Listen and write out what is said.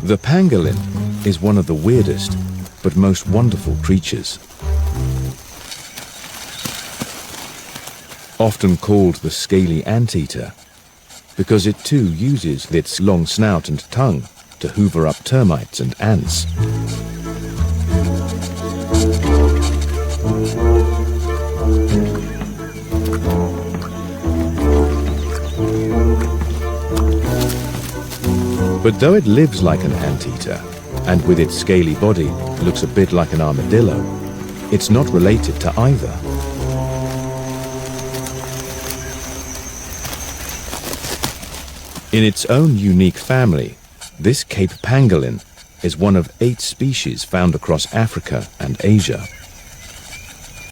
The pangolin is one of the weirdest but most wonderful creatures. Often called the scaly anteater, because it too uses its long snout and tongue to hoover up termites and ants. But though it lives like an anteater, and with its scaly body looks a bit like an armadillo, it's not related to either. In its own unique family, this Cape pangolin is one of 8 species found across Africa and Asia.